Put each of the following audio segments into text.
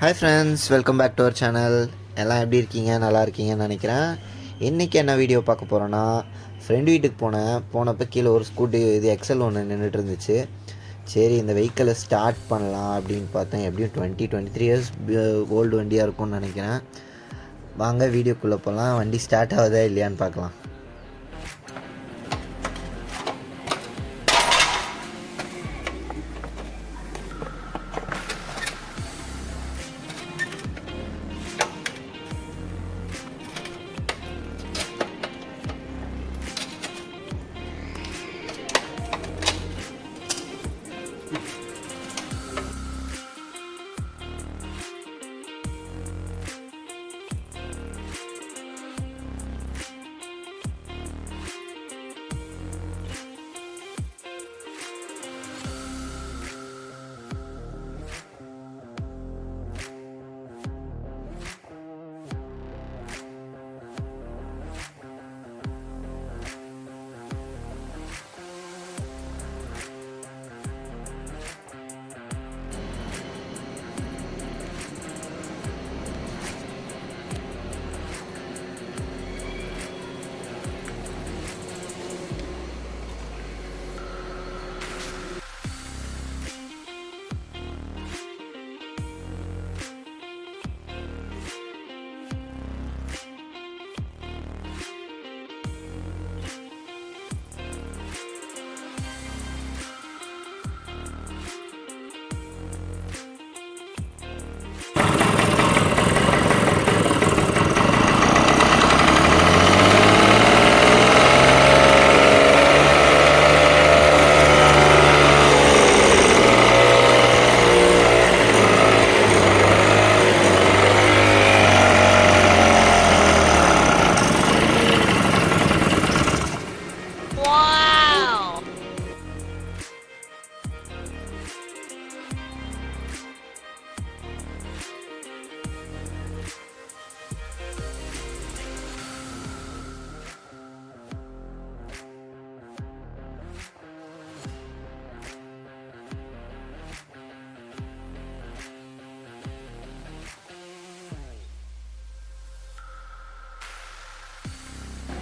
Hi friends, welcome back to our channel. எல்லாம் எப்படி இருக்கீங்க? நல்லா இருக்கீங்கன்னு நினைக்கிறேன். இன்றைக்கி என்ன வீடியோ பார்க்க போகிறோன்னா, ஃப்ரெண்டு வீட்டுக்கு போனப்போ கீழே ஒரு ஸ்கூட்டி இது எக்ஸல் ஒன்று நின்றுட்டு இருந்துச்சு. சரி, இந்த வெஹிக்கிளை ஸ்டார்ட் பண்ணலாம் அப்படின்னு பார்த்தேன். எப்படியும் 23 இயர்ஸ் ஓல்டு வண்டியாக இருக்கும்னு நினைக்கிறேன். வாங்க வீடியோக்குள்ளே போகலாம். வண்டி ஸ்டார்ட் ஆகுதா இல்லையான்னு பார்க்கலாம்.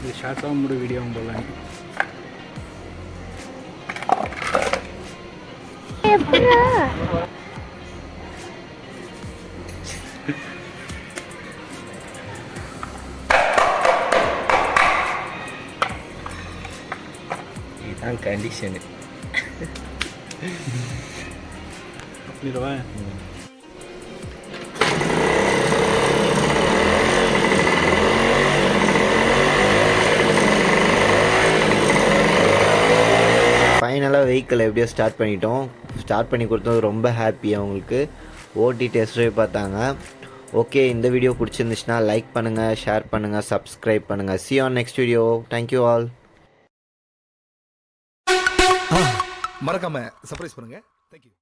இது ஷார்ட்ஸாக மூடு வீடியோவும் போடலாம். இதுதான் கண்டிஷனு. அப்படிவா? ஃபைனலாக வெஹிக்கிள் எப்படியோ ஸ்டார்ட் பண்ணிட்டோம். ஸ்டார்ட் பண்ணி கொடுத்தது ரொம்ப ஹாப்பி. அவங்களுக்கு ஓட்டி டெஸ்ட் ட்ரைவ் பார்த்தாங்க. ஓகே, இந்த வீடியோ பிடிச்சிருந்துச்சுன்னா லைக் பண்ணுங்கள், ஷேர் பண்ணுங்கள், சப்ஸ்கிரைப் பண்ணுங்கள். see you on next video. Thank you all. மறக்காம சர்ப்ரைஸ் பண்ணுங்க. Thank you.